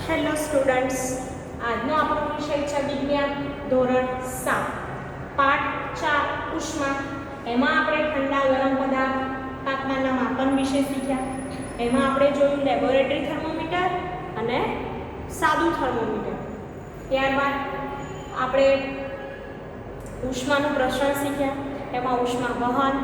Hello students, આજનો આપણો વિષય છે વિજ્ઞાન ધોરણ 7 પાઠ 4 ઉષ્મા. એમાં આપણે ઠંડા ગરમ પદાર્થ તાપમાનના માપન વિશે શીખ્યા. એમાં આપણે જોયું લેબોરેટરી થર્મોમીટર અને સાદું થર્મોમીટર. ત્યારબાદ આપણે ઉષ્માનું પ્રસરણ શીખ્યા. એમાં ઉષ્મા વહન,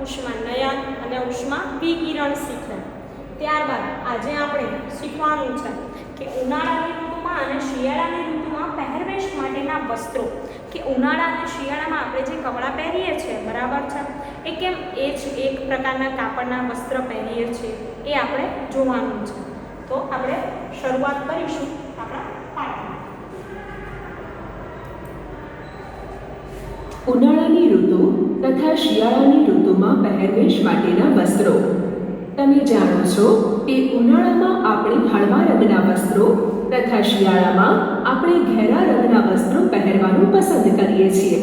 ઉષ્મા નયન અને ઉષ્મા વિકિરણ શીખ્યા. ત્યારબાદ આજે આપણે શીખવાનું છે કે ઉનાળાની ઋતુમાં અને શિયાળાની ઋતુમાં પહેરવેશ માટેના વસ્ત્રો, કે ઉનાળા અને શિયાળામાં આપણે જે કપડાં પહેરીએ છીએ, બરાબર છે, એ કેમ એ જ એક પ્રકારના કાપડના વસ્ત્ર પહેરીએ છીએ એ આપણે જોવાનું છે. તો આપણે શરૂઆત કરીશું આપણા પાઠમાં. ઉનાળાની ઋતુ તથા શિયાળાની ઋતુમાં પહેરવેશ માટેના વસ્ત્રો. તમે જાણો છો કે ઉનાળામાં આપણે હળવા રંગના વસ્ત્રો તથા શિયાળામાં આપણે ઘેરા રંગના વસ્ત્રો પહેરવાનું પસંદ કરીએ છીએ.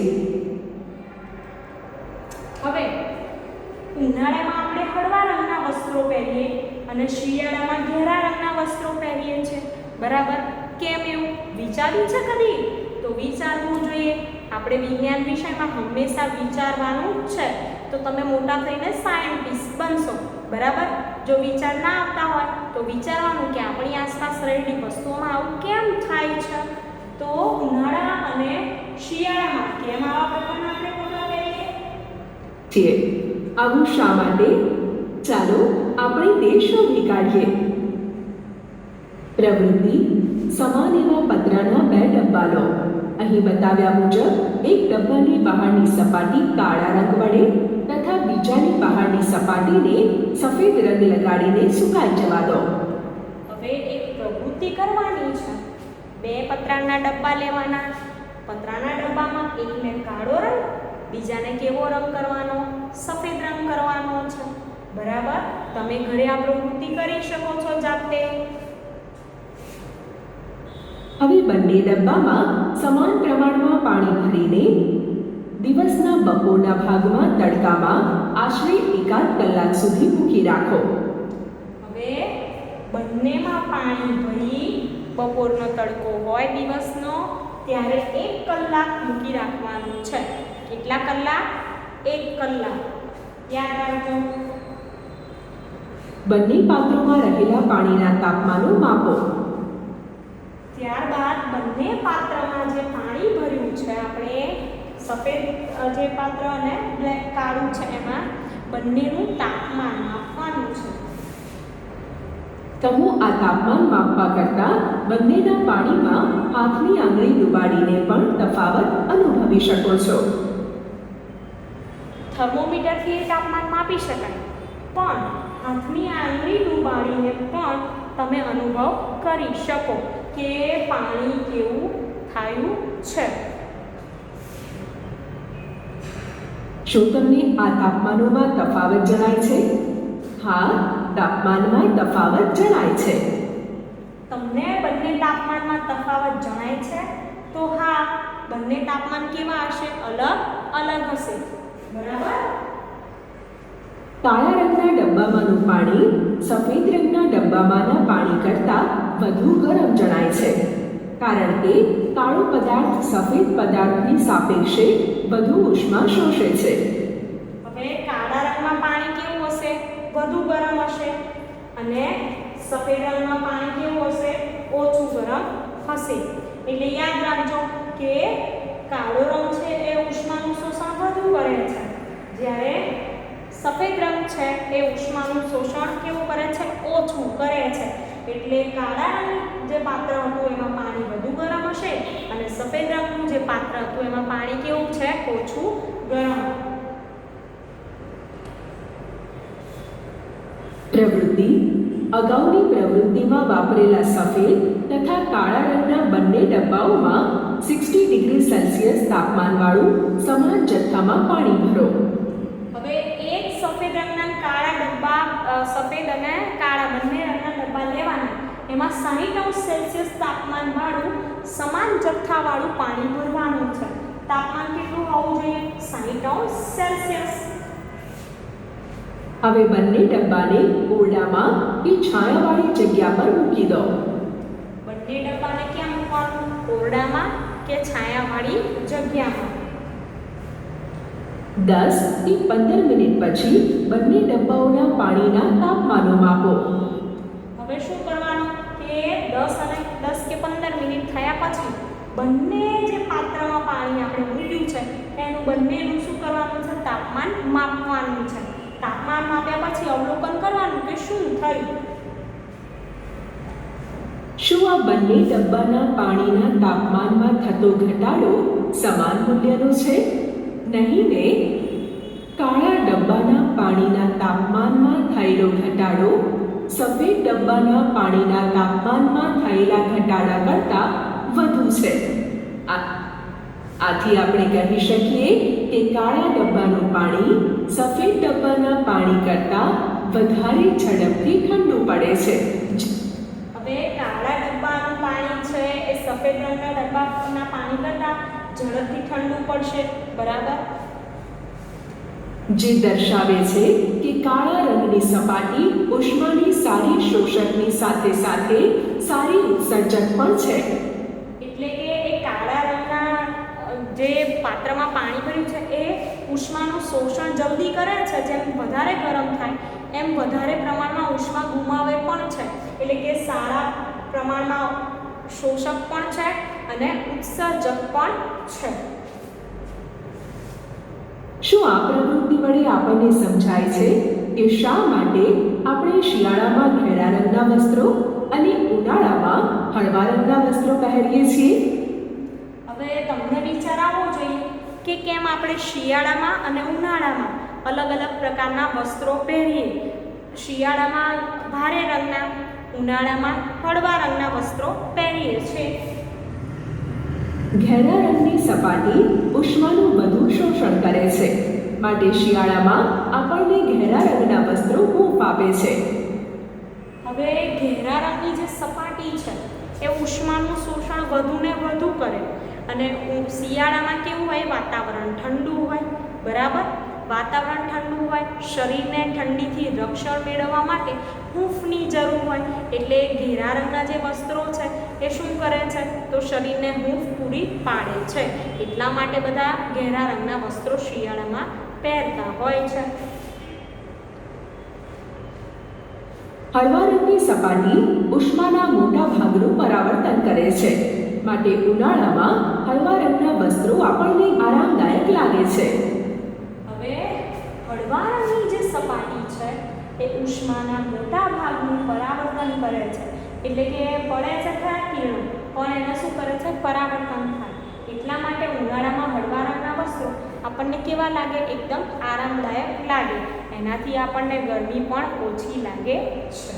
હવે ઉનાળામાં આપણે હળવા રંગના વસ્ત્રો પહેરીએ અને શિયાળામાં ઘેરા રંગના વસ્ત્રો પહેરીએ છીએ, બરાબર. કેમ એવું વિચાર્યું છે કદી? તો વિચારવું જોઈએ. આપણે વિજ્ઞાન વિષયમાં હંમેશા વિચારવાનું જ છે. તો તમે મોટા થઈને સાયન્ટિસ્ટ બનશો, બરાબર. જો વિચાર ના આવતા હોય તો વિચારવાનું કે આપણી આસપાસ રહેલી વસ્તુઓમાં આવું કેમ થાય છે. તો ઉનાળા અને શિયાળામાં કેમ આવા પ્રકારના આપણે કપડાં પહેરીએ છીએ? આવું શા માટે? ચાલો આપણે તે શોધી કાઢીએ. પ્રવૃત્તિ: સમાન એવા પતરાના 2 ડબ્બા લો. અહીં બતાવ્યા મુજબ એક ડબ્બાની બહારની સપાટી કાળા રંગ વડે તથા બીજાની બહારની સપાટીને સફેદ રંગ લગાડીને સુકાઈ જવા દો. હવે એક પ્રવૃત્તિ કરવાની છે. 2 પતરાના ડબ્બા લેવાના. પતરાના ડબ્બામાં એકને કાળો રંગ, બીજાને કેવો રંગ કરવાનો? સફેદ રંગ કરવાનો છે, બરાબર. તમે ઘરે આ પ્રવૃત્તિ કરી શકો છો જાતે. હવે બંને ડબ્બામાં સમાન પ્રમાણમાં પાણી ભરીને દિવસના બપોરના ભાગમાં તડકામાં આશરે 1 કલાક સુધી મૂકી રાખો. હવે બંનેમાં પાણી ભરી બપોરનો તડકો હોય દિવસનો ત્યારે 1 કલાક મૂકી રાખવાનું છે. કેટલા કલાક? 1 કલાક. યાદ રાખજો. બંને પાત્રોમાં રહેલા પાણીના તાપમાનો માપો. ત્યારબાદ બંને પાત્રમાં જે પાણી ભર્યું છે, આપણે સફેદ જે પાત્ર અને બ્લેક કાળું છે, એમાં બંનેનું તાપમાન માપવાનું છે. તમે આ તાપમાન માપવા કરતાં બંનેના પાણીમાં હાથની આંગળી ડુબાડીને પણ તફાવત અનુભવી શકો છો. થર્મોમીટરથી તાપમાન માપી શકાય, પણ હાથની આંગળી ડુબાડીને પણ તમે અનુભવ કરી શકો કે પાણી કેવું થયું છે. શું તમને આ તાપમાનોમાં તફાવત જણાય છે? હા, તાપમાનમાં તફાવત જણાય છે. તમને બંને તાપમાનમાં તફાવત જણાય છે? તો હા, બંને તાપમાન કેવા હશે? અલગ હશે, બરાબર. કાળા રંગના ડબ્બામાંનું પાણી સફેદ રંગના ડબ્બામાંના પાણી કરતાં વધુ ગરમ જણાય છે, કારણ કે કાળો પદાર્થ સફેદ પદાર્થની સાપેક્ષે વધુ ઉષ્મા શોષે છે. હવે કાળા રંગમાં પાણી કેવું હશે? વધુ ગરમ હશે. અને સફેદ રંગમાં પાણી કેવું હશે? ઓછું ગરમ હશે. એટલે યાદ રાખજો કે કાળો રંગ છે એ ઉષ્માનું શોષણ વધુ કરે છે, જ્યારે સફેદ રંગ છે એ ઉષ્માનું શોષણ કેવું કરે છે? ઓછું કરે છે. એટલે કાળા રંગ જે પાત્ર હતું એમાં પાણી વધુ ગરમ હશે અને સફેદ રંગનું જે પાત્ર હતું એમાં પાણી કેવું છે? ઓછું ગરમ. પ્રવૃત્તિ: અગાઉની પ્રવૃત્તિમાં વાપરેલા સફેદ તથા કાળા રંગના બંને ડબ્બાઓમાં 60 ડિગ્રી સેલ્સિયસ તાપમાનવાળું સમાન જથ્થામાં પાણી ભરો. હવે એક સફેદ રંગના કાળા ડબ્બા, સફેદ અને કાળા બંને રંગના ડબ્બા લેવાના. એમાં 60 સેલ્સિયસ તાપમાનવાળું સમાન જથ્થાવાળું પાણી ભરવાનું છે. તાપમાન કેટલું હોવું જોઈએ? 60 સેલ્સિયસ. હવે બંને ડબ્બાને ઓરડામાં કે છાયાવાળી જગ્યા પર મૂકી દો. બંને બંને ડબ્બાને ક્યાં મૂકવાનું? ઓરડામાં કે છાયાવાળી જગ્યામાં? 10 થી 15 મિનિટ પછી બંને ડબ્બાઓના પાણીના તાપમાનો માપો. હવે શું કરવાનું કે 10 કે 15 મિનિટ થયા પછી બંને જે પાત્રમાં પાણી આપણે મૂક્યું છે એનું બંનેનું શું કરવાનું છે? તાપમાન માપવાનું છે. તાપમાન માપ્યા પછી અવલોકન કરવાનું કે શું થયું. શું આ બંને ડબ્બાના પાણીના તાપમાનમાં થતો ઘટાડો સમાન મૂલ્યનો છે? નહીં ને? કાળા ડબ્બાના પાણીના તાપમાનમાં થયેલો ઘટાડો સફેદ ડબ્બાના પાણીના તાપમાનમાં થયેલા ઘટાડા કરતાં વધુ છે. આથી આપણે કહી શકીએ કે કાળા ડબ્બાનું પાણી સફેદ ડબ્બાના પાણી કરતાં વધારે ઝડપથી ઠંડુ પડે છે. હવે કાળા ડબ્બાનું પાણી છે એ સફેદ રંગના ડબ્બાના પાણી કરતાં ઝડપથી ઠંડુ પડશે, બરાબર? જે દર્શાવે છે કે કાળા રંગની સપાટી ઉષ્માની સારી શોષકની સાથે સાથે સારી ઉત્સર્જક પણ છે. એટલે કે એ કાળા રંગના જે પાત્રમાં પાણી ભર્યું છે એ ઉષ્માનું શોષણ જલ્દી કરે છે. જેમ વધારે ગરમ થાય એમ વધારે પ્રમાણમાં ઉષ્મા ગુમાવે પણ છે. એટલે કે સારા પ્રમાણમાં શોષક પણ છે અને ઉત્સર્જક પણ છે. શું આ પ્રવૃત્તિ વડે આપણને સમજાય છે કે શા માટે આપણે શિયાળામાં ઘેરા રંગના વસ્ત્રો અને ઉનાળામાં હળવા રંગના વસ્ત્રો પહેરીએ છીએ? હવે તમને વિચાર આવવો જોઈએ કે કેમ આપણે શિયાળામાં અને ઉનાળામાં અલગ અલગ પ્રકારના વસ્ત્રો પહેરીએ. શિયાળામાં ભારે રંગના, ઉનાળામાં હળવા રંગના વસ્ત્રો પહેરીએ છીએ. ઘેરા રંગની સપાટી ઉષ્માનું વધુ શોષણ કરે છે, માટે શિયાળામાં આપણને ઘેરા રંગના વસ્ત્રો હૂંફ આપે છે. હવે ઘેરા રંગની જે સપાટી છે એ ઉષ્માનું શોષણ વધુ ને વધુ કરે અને શિયાળામાં કેવું હોય? વાતાવરણ ઠંડુ હોય, બરાબર? વાતાવરણ ઠંડુ હોય, શરીરને ઠંડીથી રક્ષણ મેળવવા માટે હૂંફની જરૂર હોય. એટલે ઘેરા રંગના જે વસ્ત્રો છે એ શું કરે છે? તો શરીરને હૂંફ પૂરી પાડે છે. એટલા માટે બધા ઘેરા રંગના વસ્ત્રો શિયાળામાં પહેરતા હોય છે. હળવા રંગની સપાટી ઉષ્માના મોટા ભાગનું પરાવર્તન કરે છે, માટે ઉનાળામાં હળવા રંગના વસ્ત્રો આપણને આરામદાયક લાગે છે. હવે હળવા રંગની જે સપાટી છે એ ઉષ્માના મોટા ભાગનું પરાવર્તન કરે છે. એટલે કે પડે છે ખરા કિરણો પણ એને શું કરે છે? પરાવર્તન થાય. એટલા માટે ઉનાળામાં હળવા રંગના વસ્ત્રો આપણને કેવા લાગે? એકદમ આરામદાયક લાગે. એનાથી આપણને ગરમી પણ ઓછી લાગે છે.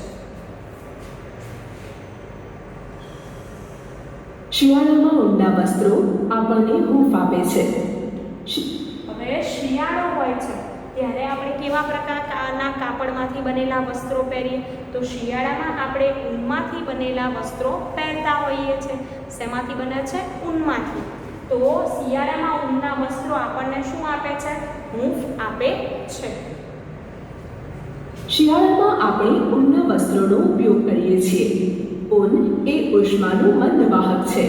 શિયાળામાં ઊંડા વસ્ત્રો આપણને હૂંફ આપે છે. હવે શિયાળો હોય છે ત્યારે આપણે કેવા પ્રકારના કાપડમાંથી બનેલા વસ્ત્રો પહેરીએ? તો શિયાળામાં આપણે ઊનમાંથી બનેલા વસ્ત્રો પહેરતા હોઈએ છીએ. શેમાંથી બને છે? ઊનમાંથી. તો શિયાળામાં ઊનના વસ્ત્રો આપણને શું આપે છે? હૂંફ આપે છે. શિયાળામાં આપણે ઊનના વસ્ત્રોનો ઉપયોગ કરીએ છીએ. ઊન એ ઉષ્માનું મંદવાહક છે.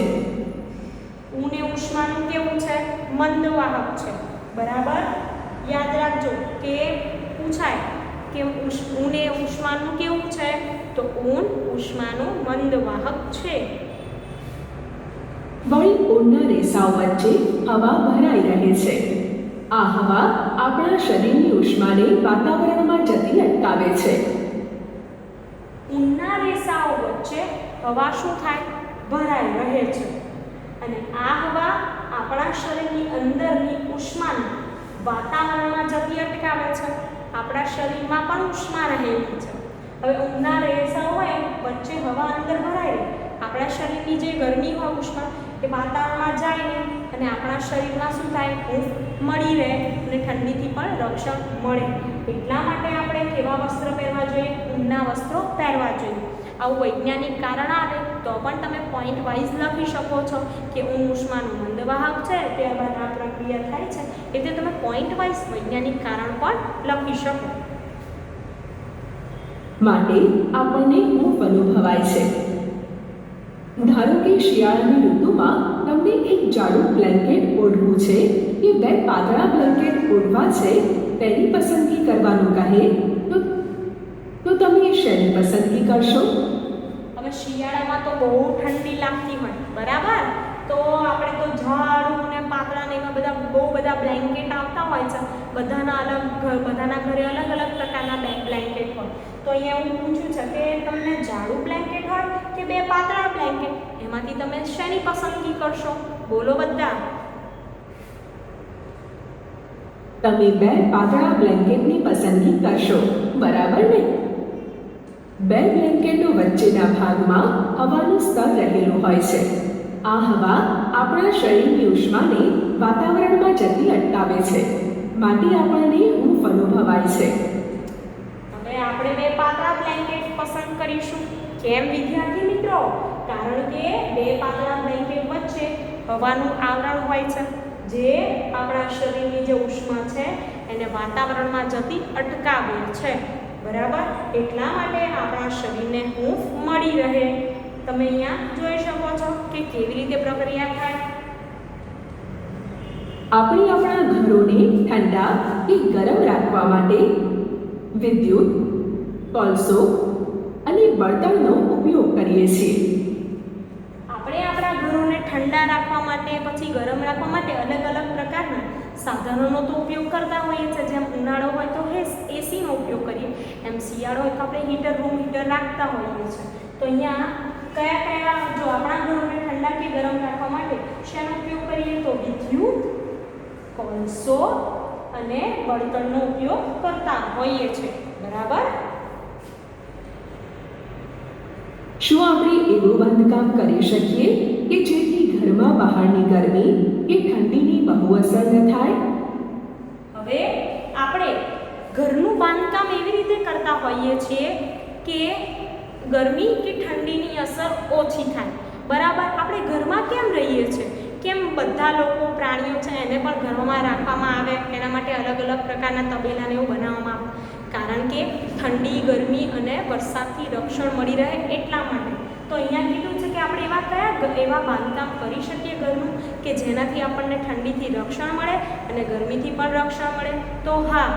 ઊન એ ઉષ્માનું કેવું છે? મંદવાહક છે, બરાબર? યાદ રાખજો કે પૂછાય કે ઊન એ ઉષ્માનું કેવું છે? તો ઊન ઉષ્માનું મંદવાહક છે. વળી ઊનના રેસાઓ વચ્ચે હવા ભરાઈ રહે છે. આ હવા આપણા શરીરની ઉષ્માને વાતાવરણમાં જતી અટકાવે છે. ઊનના રેસાઓ વચ્ચે હવા શું થાય? ભરાઈ રહે છે. અને આ હવા આપણા શરીરની અંદરની ઉષ્માને વાતાવરણમાં જતી અટકાવે છે. આપણા શરીરમાં પણ ઉષ્મા રહેલી છે. હવે ઊનના રેસાઓ હોય વચ્ચે હવા અંદર ભરાઈ રહે, આપણા શરીરની જે ગરમી હોય ઉષ્મા એ વાતાવરણમાં જાય ને અને આપણા શરીરમાં શું થાય? હૂંફ મળી રહે અને ઠંડીથી પણ રક્ષણ મળે. એટલા માટે આપણે કેવા વસ્ત્ર પહેરવા જોઈએ? ઊનના વસ્ત્રો પહેરવા જોઈએ. આવું વૈજ્ઞાનિક કારણ આવે તો પણ તમે પોઈન્ટ વાઇઝ લખી શકો છો કે ઊન ઉષ્માનું મંદવાહક છે, ત્યારબાદ આ પ્રક્રિયા થાય છે. એટલે તમે પોઈન્ટ વાઇઝ વૈજ્ઞાનિક કારણ પણ લખી શકો. માટે આપણને હૂંફ અનુભવાય છે. ધારો કે શિયાળાની ઋતુમાં તમને એક જાડું બ્લેન્કેટ ઓઢવું છે કે બે પાતળા બ્લેન્કેટ ઓઢવા છે તેની પસંદગી કરવાનું કહે તો તમે શેની પસંદગી કરશો? હવે શિયાળામાં તો બહુ ઠંડી લાગતી હોય, બરાબર? તો આપણે તો જાડું ને પાતળા ને એમાં બહુ બધા બ્લેન્કેટ આવતા હોય છે. બધાના ઘરે અલગ અલગ પ્રકારના બ્લેન્કેટ હોય. તો અહીંયા હું પૂછું છે કે તમને જાડું બ્લેન્કેટ હોય કે બે પાતળા બ્લેન્કેટ, એમાંથી તમે શેની પસંદગી કરશો? બોલો બધા. તમે બે પાતળા બ્લેન્કેટની પસંદગી કરશો, બરાબર ને? બે બ્લેન્કેટો વચ્ચેના ભાગમાં હવાનું સ્તર રહેલું હોય છે. આ હવા આપણા શરીરની ઉષ્માને વાતાવરણમાં જતી અટકાવે છે, માટે આપણને હૂંફ અનુભવાય છે. હવે આપણે બે પાતળા બ્લેન્કેટ પસંદ કરીશું. કેમ વિદ્યાર્થી મિત્રો? કારણ કે બે પાતળા બ્લેન્કેટ વચ્ચે હવાનું આવરણ હોય છે, જે આપણા શરીરની જે ઉષ્મા છે એને વાતાવરણમાં જતી અટકાવે છે, બરાબર? એટલા માટે આપણા શરીરને હૂંફ મળી રહે. તમે અહીંયા જોઈ શકો છો કે કેવી રીતે પ્રક્રિયા થાય. આપણે આપણા ઘરોને ઠંડા કે ગરમ રાખવા માટે વિદ્યુત, કોલસો અને બળતણનો ઉપયોગ કરીએ છીએ. આપણે આપણા ઘરોને ઠંડા રાખવા માટે પછી ગરમ રાખવા માટે અલગ અલગ પ્રકારના સાધનોનો તો ઉપયોગ કરતા હોઈએ છીએ. જેમ ઉનાળો હોય તો એસીનો ઉપયોગ કરીએ, એમ શિયાળો હોય તો આપણે રૂમ હીટર રાખતા હોઈએ છીએ. તો અહીંયા કયા જો આપણા ઘરોને ઠંડા કે ગરમ રાખવા માટે શેનો ઉપયોગ કરીએ તો વિદ્યુત, કોલસો અને બળતણનો ઉપયોગ કરતા હોઈએ છીએ, બરાબર? શું આપણે એવું બાંધકામ કરી શકીએ કે જેથી ઘરમાં બહારની ગરમી કે ઠંડીની બહુ અસર ન થાય? હવે આપણે ઘરનું બાંધકામ એવી રીતે કરતા હોઈએ છીએ કે ગરમી કે ઠંડીની અસર ઓછી થાય, બરાબર? આપણે ઘરમાં કેમ રહીએ છીએ? કેમ બધા લોકો પ્રાણીઓ છે એને પણ ઘરમાં રાખવામાં આવે, એના માટે અલગ અલગ પ્રકારના તબેલાને એવું બનાવવામાં આવે, કારણ કે ઠંડી, ગરમી અને વરસાદથી રક્ષણ મળી રહે એટલા માટે. તો અહીંયા કીધું છે કે આપણે એવા બાંધકામ કરી શકીએ ઘરનું કે જેનાથી આપણને ઠંડીથી રક્ષણ મળે અને ગરમીથી પણ રક્ષણ મળે. તો હા,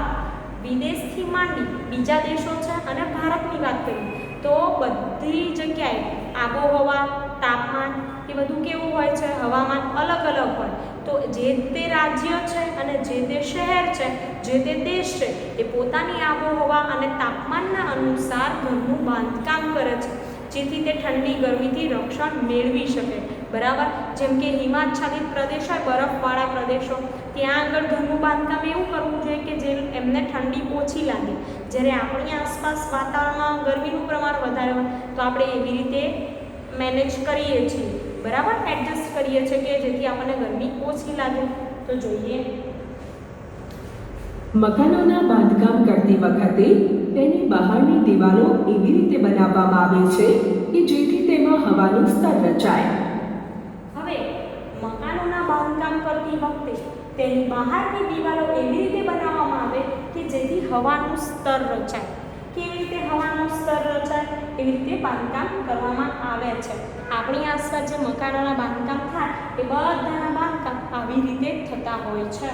વિદેશથી માંડી બીજા દેશો છે અને ભારતની વાત કરીએ તો બધી જગ્યાએ આબોહવા, તાપમાન એ બધું કેવું હોય છે? હવામાન અલગ અલગ હોય. તો જે તે રાજ્ય છે અને જે તે શહેર છે, જે તે દેશ છે, એ પોતાની આબોહવા અને તાપમાનના અનુસાર ઘરનું બાંધકામ કરે છે, જેથી તે ઠંડી, ગરમીથી રક્ષણ મેળવી શકે, બરાબર? જેમ કે હિમાચ્છાદિત પ્રદેશ હોય, બરફવાળા પ્રદેશો, ત્યાં આગળ ઘરનું બાંધકામ એવું કરવું જોઈએ કે જે એમને ઠંડી ઓછી લાગે. જ્યારે આપણી આસપાસ વાતાવરણમાં ગરમીનું પ્રમાણ વધારે હોય તો આપણે એવી રીતે મેનેજ કરીએ છીએ, બરાબર? એડજસ્ટ કરીએ છીએ કે જેથી આપણને ગરમી ઓછી લાગે. તો જોઈએ, મકાનોના બાંધકામ કરતી વખતે તેની બહારની દિવાલો એવી રીતે બનાવવામાં આવે છે કે જેથી તેમાં હવાનું સ્તર રચાય. હવે મકાનોના બાંધકામ કરતી વખતે તેની બહારની દિવાલો એવી રીતે બનાવવામાં આવે કે જેથી હવાનું સ્તર રચાય. કેવી રીતે હવાનું સ્તર રચાય? એવી રીતે બાંધકામ કરવામાં આવે છે. આપણી આસપાસ જે મકાનોના બાંધકામ થાય એ બધાના બાંધકામ આવી રીતે થતા હોય છે.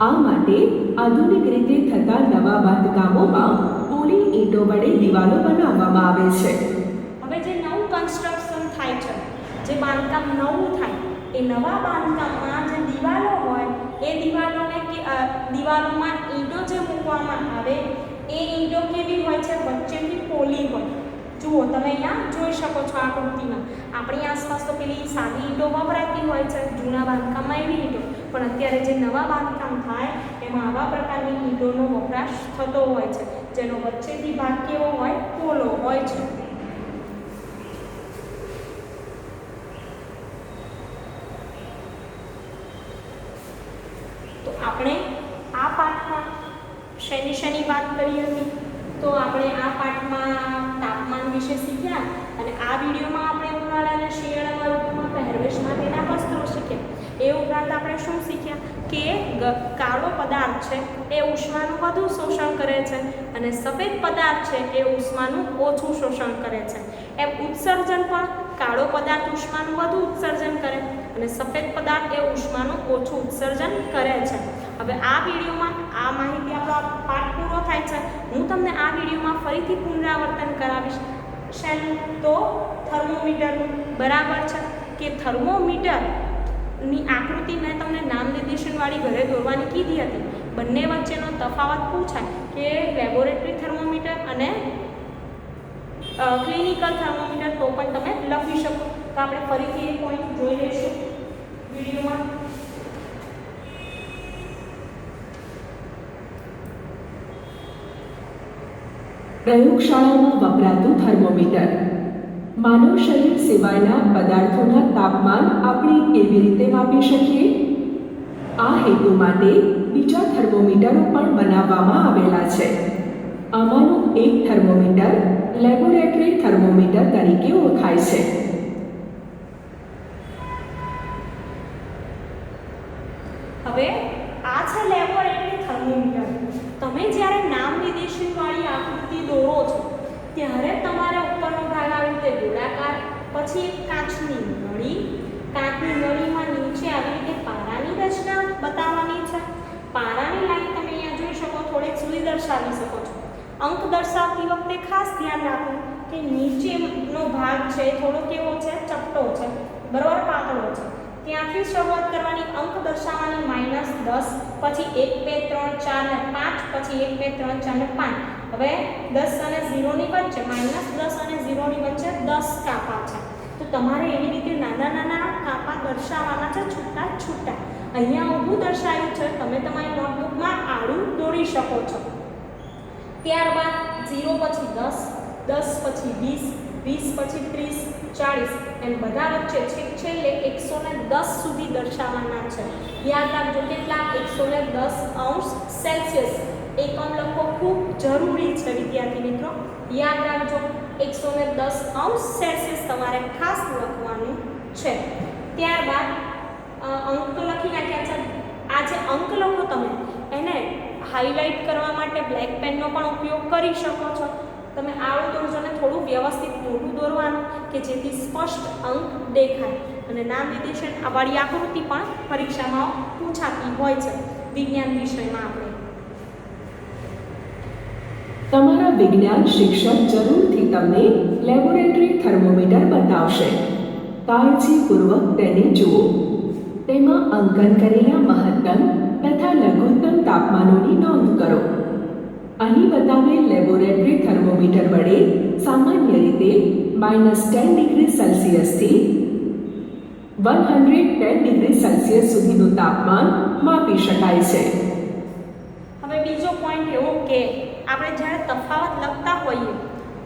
આ માટે આધુનિક રીતે થતા નવા બાંધકામોમાં પોલી ઈંટો વડે દિવાલો બનાવવામાં આવે છે. હવે જે નવું કન્સ્ટ્રક્શન થાય છે, જે બાંધકામ નવું થાય, એ નવા બાંધકામમાં જે દિવાલો હોય એ દિવાલોમાં ઈંટો જે મૂકવામાં આવે એ ઈંટો કેવી હોય છે? વચ્ચેથી પોલી હોય. જુઓ, તમે અહીંયા જોઈ શકો છો આકૃતિમાં. આપણી આસપાસ તો પેલી સાદી ઈંટો વપરાતી હોય છે, જૂના બાંધકામમાં એવી ઈંટો, પણ અત્યારે જે નવા બાંધકામ થાય એમાં આવા પ્રકારની ઈંટોનો વપરાશ થતો હોય છે, જેનો વચ્ચેથી ભાગ કેવો હોય? પોલો હોય છે. તો આપણે આ પાઠમાં શેની વાત કરી હતી? તો આપણે આ પાઠમાં તાપમાન વિશે શીખ્યા અને આ વિડીયોમાં આપણે ઉનાળા અને શિયાળામાં ઋતુમાં પહેરવેશ માટેના વસ્ત્રો શીખ્યા. એ ઉપરાંત આપણે શું શીખ્યા કે કાળો પદાર્થ છે એ ઉષ્માનું વધુ શોષણ કરે છે અને અને સફેદ પદાર્થ છે એ ઉષ્માનું ઓછું શોષણ કરે છે. એમ ઉત્સર્જન પણ કાળો પદાર્થ ઉષ્માનું વધુ ઉત્સર્જન કરે અને સફેદ પદાર્થ એ ઉષ્માનું ઓછું ઉત્સર્જન કરે છે. હવે આ વિડીયોમાં આ માહિતી આપણો પાઠ પૂરો થાય છે. હું તમને આ વિડીયોમાં ફરીથી પુનરાવર્તન કરાવીશ. શેનું? તો થર્મોમીટરનું. બરાબર છે કે થર્મોમીટરની આકૃતિ મેં તમને નામ નિર્દેશનવાળી ઘરે દોરવાની કીધી હતી. બંને વચ્ચેનો તફાવત પૂછાય કે લેબોરેટરી થર્મોમીટર અને ક્લિનિકલ થર્મોમીટર, તો પણ તમે લખી શકો. તો આપણે ફરીથી એ પોઈન્ટ જોઈ લઈશું વિડીયોમાં. પ્રયોગશાળામાં વપરાતું થર્મોમીટર. માનવ શરીર સિવાયના પદાર્થોના તાપમાન આપણે કેવી રીતે માપી શકીએ? આ હેતુ માટે બીજા થર્મોમીટરો પણ બનાવવામાં આવેલા છે. આમાંનું એક થર્મોમીટર લેબોરેટરી થર્મોમીટર તરીકે ઓળખાય છે. હવે આ છે લેબોરેટરી થર્મોમીટર. તમે જ્યારે નામ નિર્દેશનવાળી આકૃતિ દોરો છો ત્યારે તમારે ઉપરનો ભાગ આવી રીતે ગોળાકાર, પછી એક કાચની નળી, કાચની નળીમાં નીચે આવી રીતે પારાની રચના બતાવવાની છે. પારાની લાઈન તમે અહીંયા જોઈ શકો, થોડેક સુધી દર્શાવી શકો છો. અંક દર્શાવતી વખતે ખાસ ધ્યાન રાખો કે નીચેનો ભાગ છે થોડો કેવો છે? ચપટો છે, બરાબર, પાતળો છે. ત્યાંથી શરૂઆત કરવાની, અંક દર્શાવવાની -10, પછી 1 2 3 4 ને 5, પછી 1 2 3 4 ને 5. હવે 10 અને 0 ની વચ્ચે -10 અને 0 ની વચ્ચે 10 કાપા છે. તો તમારે એવી રીતે નાના નાના કાપા દર્શાવવાના છે, છૂટા છૂટા. અહીંયા ઊભું દર્શાવ્યું છે, તમે તમારી નોટબુકમાં આડું દોરી શકો છો. ત્યારબાદ 0 પછી 10, 10 પછી 20, 20 પછી 30, 40 એમ બધા વચ્ચે છેલ્લે 110 સુધી દર્શાવવાના છે. યાદ રાખજો કેટલા? 110°C. એકમ લખવો ખૂબ જરૂરી છે વિદ્યાર્થી મિત્રો. યાદ રાખજો 110°C તમારે ખાસ લખવાનું છે. ત્યારબાદ અંક તો લખી નાખ્યા છે. આ જે અંક લખો તમે એને હાઇલાઇટ કરવા માટે બ્લેક પેનનો પણ ઉપયોગ કરી શકો છો. તમે આવું દોરજો ને થોડું વ્યવસ્થિત મોટું દોરવાનું કે જેથી સ્પષ્ટ અંક દેખાય. અને નામ નિર્દેશન વાળી આકૃતિ પણ પરીક્ષામાં પૂછાતી હોય છે વિજ્ઞાન વિષયમાં. આપણે તમારા વિજ્ઞાન શિક્ષક જરૂરથી તમને લેબોરેટરી થર્મોમીટર બતાવશે. કાળજીપૂર્વક તેને જુઓ. તેમાં અંકન કરેલા મહત્તમ તથા લઘુત્તમ તાપમાનોની નોંધ કરો. અહીં બતાવેલ લેબોરેટરી થર્મોમીટર વડે સામાન્ય રીતે -10°C થી 110°C સુધીનું તાપમાન માપી શકાય છે. હવે બીજો પોઈન્ટ એવો કે આપણે જ્યારે તફાવત લખતા હોઈએ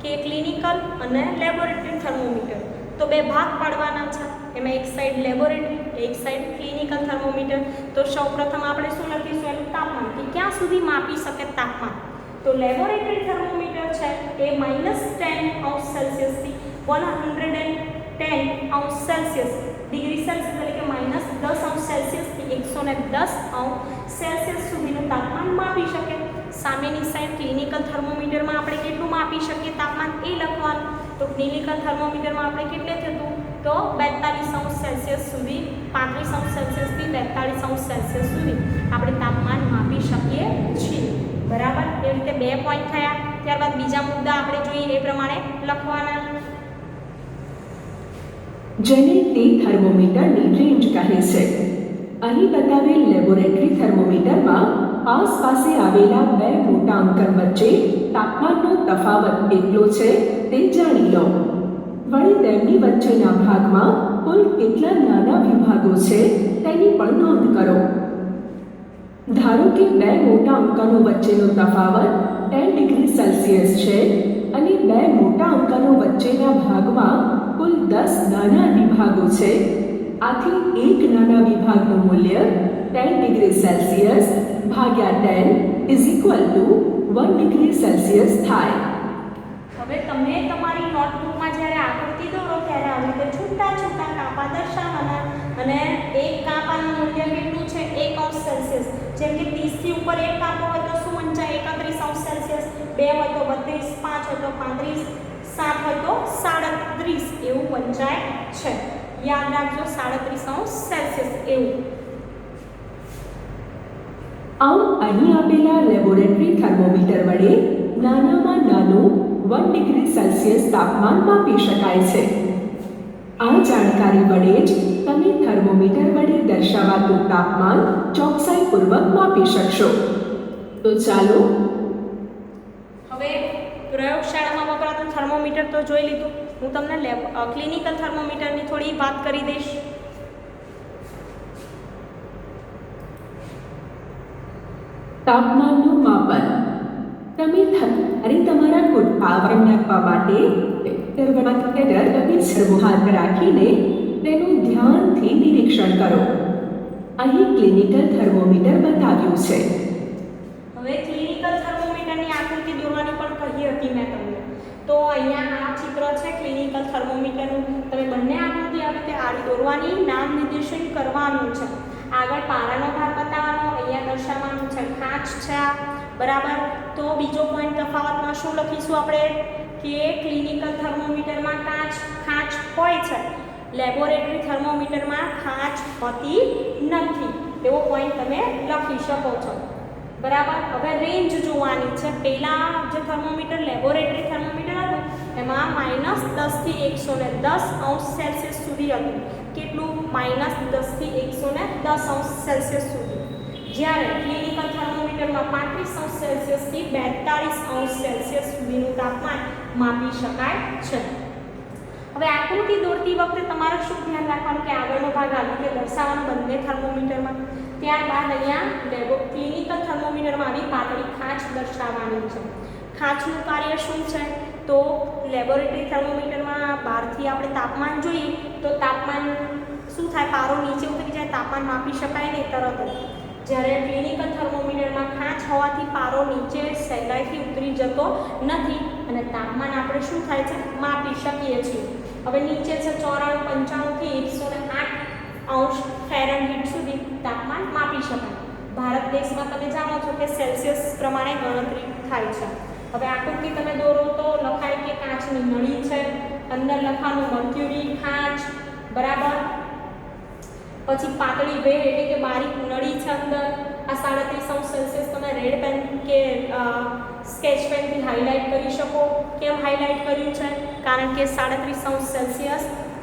કે ક્લિનિકલ અને લેબોરેટરી થર્મોમીટર, તો બે ભાગ પાડવાના છે. એમાં એક સાઈડ લેબોરેટરી, એક સાઈડ ક્લિનિકલ થર્મોમીટર. તો સૌપ્રથમ આપણે શું લખીશું? એનું તાપમાન, કે ક્યાં સુધી માપી શકે તાપમાન. તો લેબોરેટરી થર્મોમીટર છે એ -10°C થી 110°C ડિગ્રી સેલ્સિયસ એટલે કે -10°C થી 110°C સુધીનું તાપમાન માપી શકે. સામેની સાઈડ ક્લિનિકલ થર્મોમીટરમાં આપણે કેટલું માપી શકીએ તાપમાન એ લખવાનું. તો ક્લિનિકલ થર્મોમીટરમાં આપણે કેટલે થતું? તો 42°C સુધી, 35°C થી 42°C સુધી આપણે તાપમાન માપી શકીએ છીએ. બરાબર, એ રીતે બે પોઈન્ટ થયા. ત્યારબાદ બીજા મુદ્દા આપણે જોઈએ એ પ્રમાણે લખવાના. જેને તે થર્મોમીટરની રેન્જ કહે છે. અહીં બતાવેલ લેબોરેટરી થર્મોમીટરમાં આસપાસે આવેલા બે મોટા અંકન વચ્ચે તાપમાનનો તફાવત કેટલો છે તે જાણી લો. વળી તેમની વચ્ચેના ભાગમાં કુલ કેટલા નાના વિભાગો છે તેની પણ નોંધ કરો. ધારો કે બે મોટા અંકનો વચ્ચેનો તફાવત 10°C છે અને બે મોટા અંકનો વચ્ચેના ભાગમાં કુલ 10 નાના વિભાગો છે. આથી એક નાના વિભાગનું મૂલ્ય 10°C ભાગ્યા 10 = 1°C થાય. હવે તમે તમારી નોટબુકમાં જ્યારે આકૃતિ દોરો ત્યારે આવી રીતે છૂટા છૂટા કાપા દર્શાવવાના. અને એક કાપાનું મૂલ્ય કેટલું છે? 1°C. જેમ કે 30 થી ઉપર એક કાપો હોય તો શું વંચાય? 31°C. 2 હોય તો 32, 5 હોય તો 35, 7 હોય તો 37 એવું વંચાય છે. યાદ રાખજો 37°C એવું. આમ અહીં આપેલા લેબોરેટરી થર્મોમીટર વડે નાનામાં નાનું 1°C તાપમાન માપી શકાય છે. આ જાણકારી વડે જ તમે થર્મોમીટર વડે દર્શાવાતું તાપમાન ચોકસાઈપૂર્વક માપી શકશો. તો ચાલો હવે પ્રયોગશાળામાં વપરાતું થર્મોમીટર તો જોઈ લીધું. હું તમને ક્લિનિકલ થર્મોમીટરની થોડી વાત કરી દઈશ. તાપમાનનું માપન. તમે તમારા કુટપાવર નાખવા માટે સર્વો હાથ રાખીને તેનું ધ્યાનથી નિરીક્ષણ કરો. અહીં ક્લિનિકલ થર્મોમીટર બતાવ્યું છે. હવે ક્લિનિકલ થર્મોમીટરની આકૃતિ દોરવાની પણ કહી હતી મેં તમને. તો અહીંયા આ ચિત્ર છે ક્લિનિકલ થર્મોમીટરનું. તમે બંને આકૃતિ આવી રીતે આડી દોરવાની, નામ નિર્દેશન કરવાનું છે. આગળ પારાનો ભાગ બતાવવાનો, અહીંયા દર્શાવવાનું છે કાચ છે, બરાબર. તો બીજો પોઈન્ટ તફાવતમાં શું લખીશું આપણે કે ક્લિનિકલ થર્મોમીટરમાં કાચ હોય છે, લેબોરેટરી થર્મોમીટરમાં કાચ હોતી નથી. એવો પોઈન્ટ તમે લખી શકો છો, બરાબર. હવે રેન્જ જોવાની છે. પહેલા જે થર્મોમીટર લેબોરેટરી થર્મોમીટર હતું એમાં -10 થી 110°C સુધી હતું. કેટલું? -10 થી 110°C સુધી. જ્યારે ક્લિનિકલ થર્મોમીટરમાં 35°C થી 42°C સુધીનું તાપમાન માપી શકાય છે. હવે આકૃતિ દોરતી વખતે તમારે શું ધ્યાન રાખવાનું કે આગળનો ભાગ આ રીતે દર્શાવવાનો બંને થર્મોમીટરમાં. ત્યારબાદ અહીંયા ક્લિનિકલ થર્મોમીટરમાં આવી પાતળી ખાંચ દર્શાવવાની છે. ખાંચનું કાર્ય શું છે? તો લેબોરેટરી થર્મોમીટરમાં બહારથી આપણે તાપમાન જોઈએ તો તાપમાન શું થાય? પારો નીચે ઉતરી જાય, તાપમાન માપી શકાય નહીં તરત જ. જ્યારે ક્લિનિકલ થર્મોમીટરમાં ખાંચ હોવાથી પારો નીચે સહેલાઈથી ઉતરી જતો નથી અને તાપમાન આપણે શું થાય છે? માપી શકીએ છીએ. હવે નીચે છે 94, 95 થી 108°F સુધી તાપમાન માપી શકાય. ભારત દેશમાં તમે જાણો છો કે સેલ્સિયસ પ્રમાણે ગણતરી થાય છે. હવે આકૃતિ તમે દોરો તો લખાય કે કાચની નળી છે, અંદર લખવાનું મર્ક્યુરી ખાંચ, બરાબર. પછી પાતળી વેલ એટલે કે બારીક નળી છે અંદર. આ 37°C તમે રેડ પેન કે સ્કેચ પેનથી હાઇલાઇટ કરી શકો. કેમ હાઇલાઇટ કર્યું છે? કારણ કે 37°C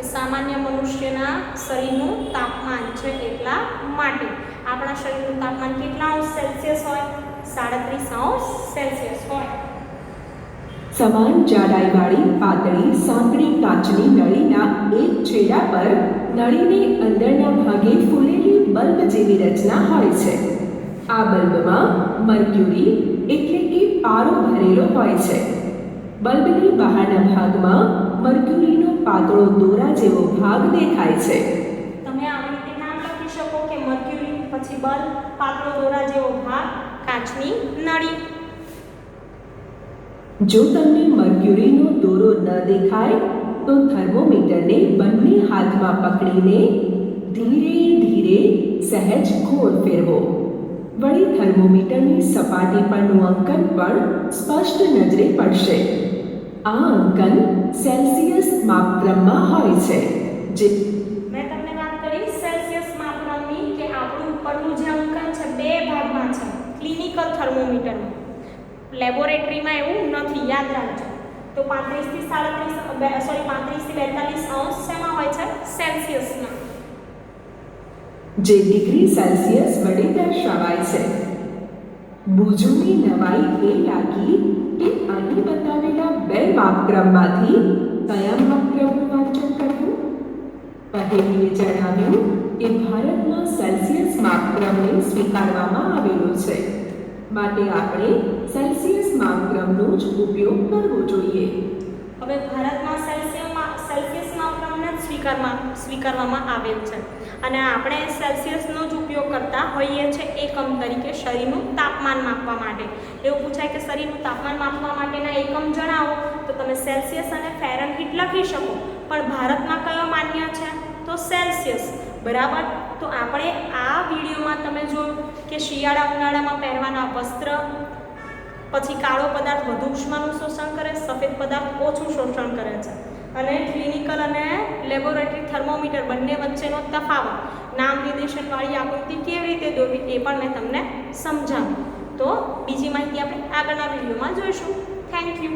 એ સામાન્ય મનુષ્યના શરીરનું તાપમાન છે, એટલા માટે. આપણા શરીરનું તાપમાન કેટલા °C હોય? 37°C હોય. સમાન જાડાઈવાળી પાતળી સાંકડી કાચની નળીના એક છેડા પર નળીની અંદરના ભાગે ફૂલેલી બલ્બ જેવી રચના હોય છે. આ બલ્બમાં મર્ક્યુરી એટલે કે પારો ભરેલો હોય છે. બલ્બની બહારના ભાગમાં મર્ક્યુરીનો પાતળો દોરા જેવો ભાગ દેખાય છે. તમે આવી રીતે નામ લખી શકો કે મર્ક્યુરી, પછી બલ્બ, પાતળો દોરા જેવો ભાગ, કાચની નળી. જો તમને મર્ક્યુરીનો દોરો ન દેખાય તો થર્મોમીટરને બંને હાથમાં પકડીને ધીરે ધીરે સહેજ ગોળ ફેરવો. વળી થર્મોમીટરની સપાટી પરનું અંકન પણ સ્પષ્ટ નજરે પડશે. આ અંકન સેલ્સિયસ માપક્રમમાં હોય છે. જે મેં તમને વાત કરી સેલ્સિયસ માપક્રમની કે આપણું ઉપરનું જે અંકન છે બે ભાગમાં છે ક્લિનિકલ થર્મોમીટરમાં. લેબોરેટરીમાં એવું નથી, યાદ રાખજો. તો 35 થી 42° શેમાં હોય છે? સેલ્સિયસમાં. જે ડિગ્રી સેલ્સિયસ વડે દર્શાવાય છે. બુજોની નવાઈ એ લાગી કે અહીં બતાવેલા બે માપક્રમમાંથી કયા માપક્રમનું વાંચન કરવું? પહેલીએ જણાવ્યું કે ભારતમાં સેલ્સિયસ માપક્રમને સ્વીકારવામાં આવેલો છે, માટે આપણે સેલ્સિયસ માપક્રમનો જ ઉપયોગ કરવો જોઈએ. હવે ભારતમાં સેલ્સિયસ માપક્રમને જ સ્વીકારવામાં આવેલ છે અને આપણે સેલ્સિયસનો જ ઉપયોગ કરતા હોઈએ છીએ એકમ તરીકે શરીરનું તાપમાન માપવા માટે. એવું પૂછાય કે શરીરનું તાપમાન માપવા માટેના એકમ જણાવો તો તમે સેલ્સિયસ અને ફેરનહીટ લખી શકો, પણ ભારતમાં કયો માન્ય છે? તો સેલ્સિયસ, બરાબર. તો આપણે આ વિડીયોમાં તમે જોયું કે શિયાળા ઉનાળામાં પહેરવાના વસ્ત્ર, પછી કાળો પદાર્થ વધુ ઉષ્માનું શોષણ કરે, સફેદ પદાર્થ ઓછું શોષણ કરે છે. અને ક્લિનિકલ અને લેબોરેટરી થર્મોમીટર બંને વચ્ચેનો તફાવત નામ નિર્દેશનવાળી આકૃતિ કેવી રીતે દોરવી એ પણ મેં તમને સમજાવ્યું. તો બીજી માહિતી આપણે આગળના વિડીયોમાં જોઈશું. Thank you.